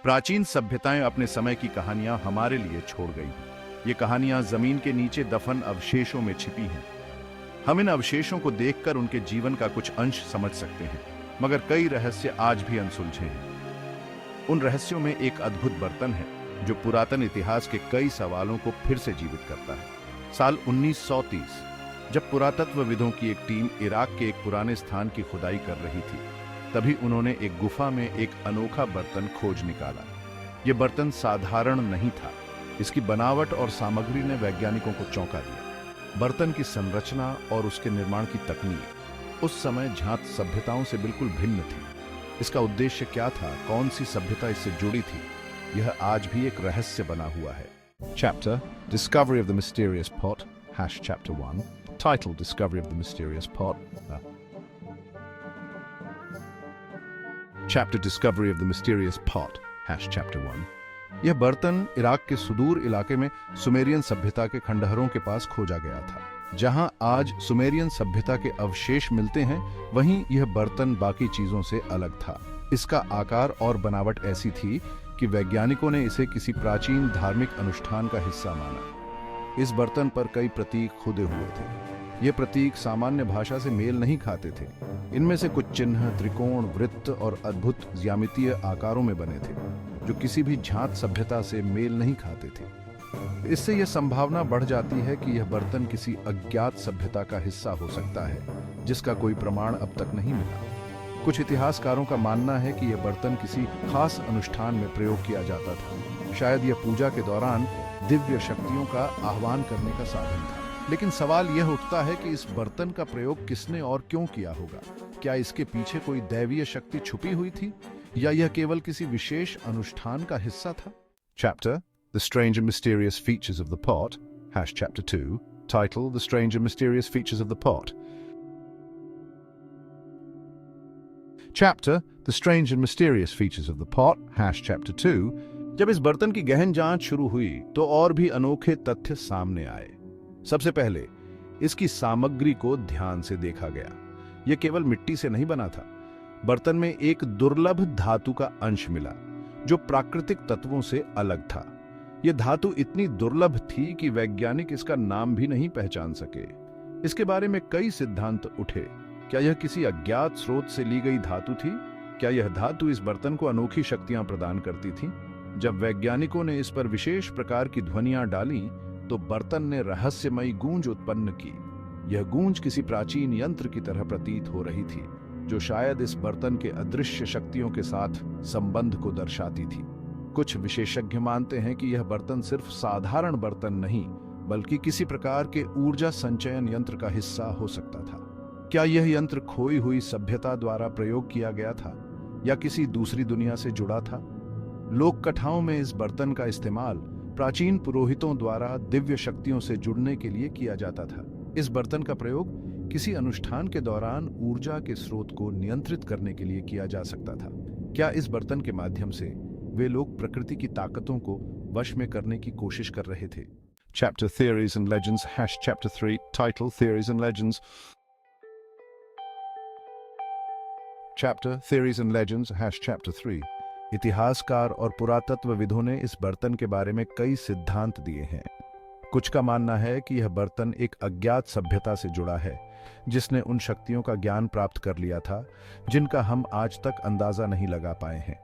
प्राचीन सभ्यताएं अपने समय की कहानियां हमारे लिए छोड़ गई हैं। ये कहानियां जमीन के नीचे दफन अवशेषों में छिपी हैं। हम इन अवशेषों को देखकर उनके जीवन का कुछ अंश समझ सकते हैं, मगर कई रहस्य आज भी अनसुलझे हैं। उन रहस्यों में एक अद्भुत बर्तन है जो पुरातन इतिहास के कई सवालों को फिर से जीवित करता है। साल 1930, जब पुरातत्वविदों की एक टीम इराक के एक पुराने स्थान की खुदाई कर रही थी, तभी उन्होंने एक गुफा में एक अनोखा बर्तन खोज निकाला। यह बर्तन साधारण नहीं था। इसकी बनावट और सामग्री ने वैज्ञानिकों को चौंका दिया। बर्तन की संरचना और उसके निर्माण की तकनीक उस समय ज्ञात सभ्यताओं से बिल्कुल भिन्न थी। इसका उद्देश्य क्या था, कौन सी सभ्यता इससे जुड़ी थी, यह आज भी एक रहस्य बना हुआ है। Chapter Discovery of the Mysterious Pot, Chapter 1. Title Discovery of the Mysterious Pot. Chapter Discovery of the Mysterious Pot, Chapter 1. यह बर्तन इराक के सुदूर इलाके में सुमेरियन सभ्यता के खंडहरों के पास खोजा गया था। जहां आज सुमेरियन सभ्यता के अवशेष मिलते हैं, वहीं यह बर्तन बाकी चीजों से अलग था। इसका आकार और बनावट ऐसी थी कि वैज्ञानिकों ने इसे किसी प्राचीन धार्मिक अनुष्ठान का हिस्सा माना। इस बर्तन पर कई प्रतीक खुदे हुए थे। ये प्रतीक सामान्य भाषा से मेल नहीं खाते थे। इनमें से कुछ चिन्ह त्रिकोण, वृत्त और अद्भुत ज्यामितीय आकारों में बने थे, जो किसी भी ज्ञात सभ्यता से मेल नहीं खाते थे। इससे यह संभावना बढ़ जाती है कि यह बर्तन किसी अज्ञात सभ्यता का हिस्सा हो सकता है, जिसका कोई प्रमाण अब तक नहीं मिला। कुछ इतिहासकारों का मानना है कि यह बर्तन किसी खास अनुष्ठान में प्रयोग किया जाता था। शायद यह पूजा के दौरान दिव्य शक्तियों का आह्वान करने का साधन था। लेकिन सवाल यह उठता है कि इस बर्तन का प्रयोग किसने और क्यों किया होगा। क्या इसके पीछे कोई दैवीय शक्ति छुपी हुई थी, या यह केवल किसी विशेष अनुष्ठान का हिस्सा था? Chapter The Strange and Mysterious Features of the Pot, Chapter 2. Title The Strange and Mysterious Features of the Pot. Chapter The Strange and Mysterious Features of the Pot, Chapter 2. जब इस बर्तन की गहन जांच शुरू हुई तो और भी अनोखे तथ्य सामने आए। सबसे पहले इसकी सामग्री को ध्यान से देखा गया। यह केवल मिट्टी से नहीं बना था। बर्तन में एक दुर्लभ धातु का अंश मिला, जो प्राकृतिक तत्वों से अलग था। यह धातु इतनी दुर्लभ थी कि वैज्ञानिक इसका नाम भी नहीं पहचान सके। इसके बारे में कई सिद्धांत उठे। क्या यह किसी अज्ञात स्रोत से ली गई धातु थी? क्या यह धातु इस बर्तन को अनोखी शक्तियां प्रदान करती थी? जब वैज्ञानिकों ने इस पर विशेष प्रकार की ध्वनियां डाली, तो बर्तन ने रहस्यमयी गूंज उत्पन्न की। यह गूंज किसी प्राचीन यंत्र की तरह प्रतीत हो रही थी, जो शायद इस बर्तन के अदृश्य शक्तियों के साथ संबंध को दर्शाती थी। कुछ विशेषज्ञ मानते हैं कि यह बर्तन सिर्फ साधारण बर्तन नहीं, बल्कि किसी प्रकार के ऊर्जा संचयन यंत्र का हिस्सा हो सकता था। क्या यह यंत्र खोई हुई सभ्यता द्वारा प्रयोग किया गया था, या किसी दूसरी दुनिया से जुड़ा था? लोक कथाओं में इस बर्तन का इस्तेमाल प्राचीन पुरोहितों द्वारा दिव्य शक्तियों से जुड़ने के लिए किया जाता था। इस बर्तन का प्रयोग किसी अनुष्ठान के दौरान ऊर्जा के स्रोत को नियंत्रित करने के लिए किया जा सकता था। क्या इस बर्तन के माध्यम से वे लोग प्रकृति की ताकतों को वश में करने की कोशिश कर रहे थे? Chapter Theories and Legends, Chapter 3. Title Theories and Legends. Chapter Theories and Legends, Chapter 3. इतिहासकार और पुरातत्वविदों ने इस बर्तन के बारे में कई सिद्धांत दिए हैं। कुछ का मानना है कि यह बर्तन एक अज्ञात सभ्यता से जुड़ा है, जिसने उन शक्तियों का ज्ञान प्राप्त कर लिया था जिनका हम आज तक अंदाजा नहीं लगा पाए हैं।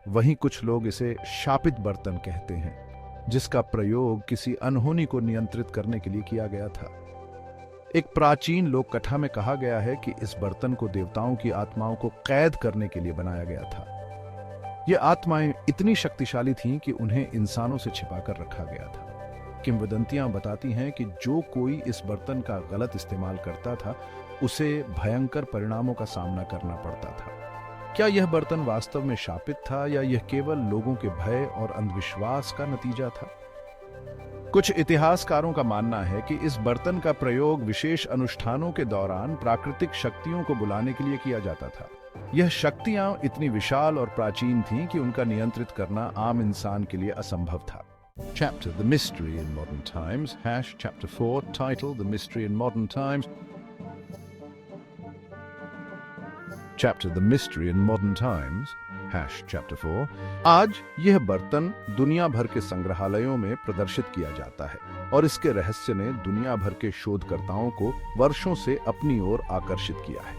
वहीं कुछ लोग इसे शापित बर्तन कहते हैं, जिसका प्रयोग किसी अनहोनी को नियंत्रित करने के लिए किया गया था। एक प्राचीन लोक कथा में कहा गया है कि इस बर्तन को देवताओं की आत्माओं को कैद करने के लिए बनाया गया था। ये आत्माएं इतनी शक्तिशाली थीं कि उन्हें इंसानों से छिपाकर रखा गया था। किंवदंतियां बताती हैं कि जो कोई इस बर्तन का गलत इस्तेमाल करता था, उसे भयंकर परिणामों का सामना करना पड़ता था। क्या यह बर्तन वास्तव में शापित था, या यह केवल लोगों के भय और अंधविश्वास का नतीजा था? कुछ इतिहासकारों का मानना है कि इस बर्तन का प्रयोग विशेष अनुष्ठानों के दौरान प्राकृतिक शक्तियों को बुलाने के लिए किया जाता था। यह शक्तियां इतनी विशाल और प्राचीन थीं कि उनका नियंत्रित करना आम इंसान के लिए असंभव था। Chapter The Mystery in Modern Times, Chapter 4. Title The Mystery in Modern Times. Chapter The Mystery in Modern Times, Chapter 4. आज यह बर्तन दुनिया भर के संग्रहालयों में प्रदर्शित किया जाता है और इसके रहस्य ने दुनिया भर के शोधकर्ताओं को वर्षों से अपनी ओर आकर्षित किया है।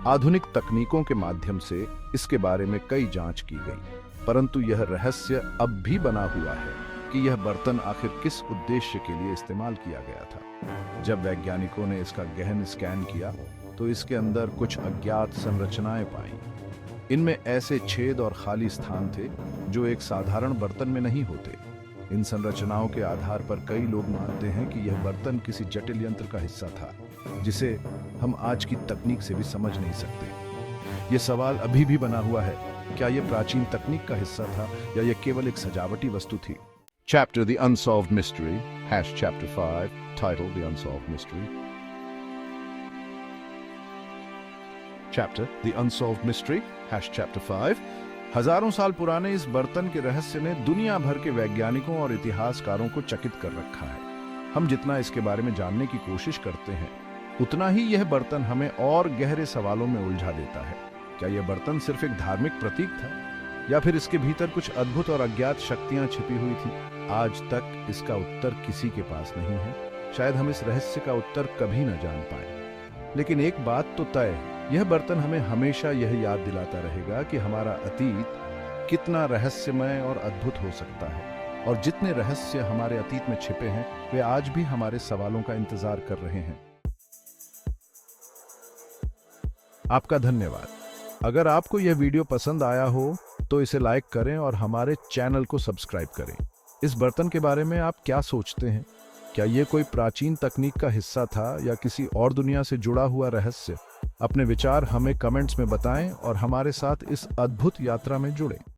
आधुनिक तकनीकों के माध्यम से इसके बारे में कई जांच की गई, परंतु यह रहस्य अब भी बना हुआ है कि यह बर्तन आखिर किस उद्देश्य के लिए इस्तेमाल किया गया था। जब वैज्ञानिकों ने इसका गहन स्कैन किया तो इसके अंदर कुछ अज्ञात संरचनाएं पाई। इनमें ऐसे छेद और खाली स्थान थे जो एक साधारण बर्तन में नहीं होते। इन संरचनाओं के आधार पर कई लोग मानते हैं कि यह बर्तन किसी जटिल यंत्र का हिस्सा था जिसे हम आज की तकनीक से भी समझ नहीं सकते। यह सवाल अभी भी बना हुआ है, क्या यह प्राचीन तकनीक का हिस्सा था या यह केवल एक सजावटी वस्तु थी। Chapter The Unsolved Mystery, Chapter 5, titled The Unsolved Mystery. Chapter the unsolved mystery chapter 5। हजारों साल पुराने इस बर्तन के रहस्य ने दुनिया भर के वैज्ञानिकों और इतिहासकारों को चकित कर रखा है। हम जितना इसके बारे में जानने की कोशिश करते हैं उतना ही यह बर्तन हमें और गहरे सवालों में उलझा देता है। क्या यह बर्तन सिर्फ एक धार्मिक प्रतीक था या फिर इसके भीतर कुछ अद्भुत और अज्ञात शक्तियां छिपी हुई थी? आज तक इसका उत्तर किसी के पास नहीं है। शायद हम इस रहस्य का उत्तर कभी न जान पाए, लेकिन एक बात तो तय है, यह बर्तन हमें हमेशा यह याद दिलाता रहेगा कि हमारा अतीत कितना रहस्यमय और अद्भुत हो सकता है, और जितने रहस्य हमारे अतीत में छिपे हैं वे आज भी हमारे सवालों का इंतजार कर रहे हैं। आपका धन्यवाद। अगर आपको यह वीडियो पसंद आया हो तो इसे लाइक करें और हमारे चैनल को सब्सक्राइब करें। इस बर्तन के बारे में आप क्या सोचते हैं? क्या यह कोई प्राचीन तकनीक का हिस्सा था या किसी और दुनिया से जुड़ा हुआ रहस्य? अपने विचार हमें कमेंट्स में बताएं और हमारे साथ इस अद्भुत यात्रा में जुड़ें।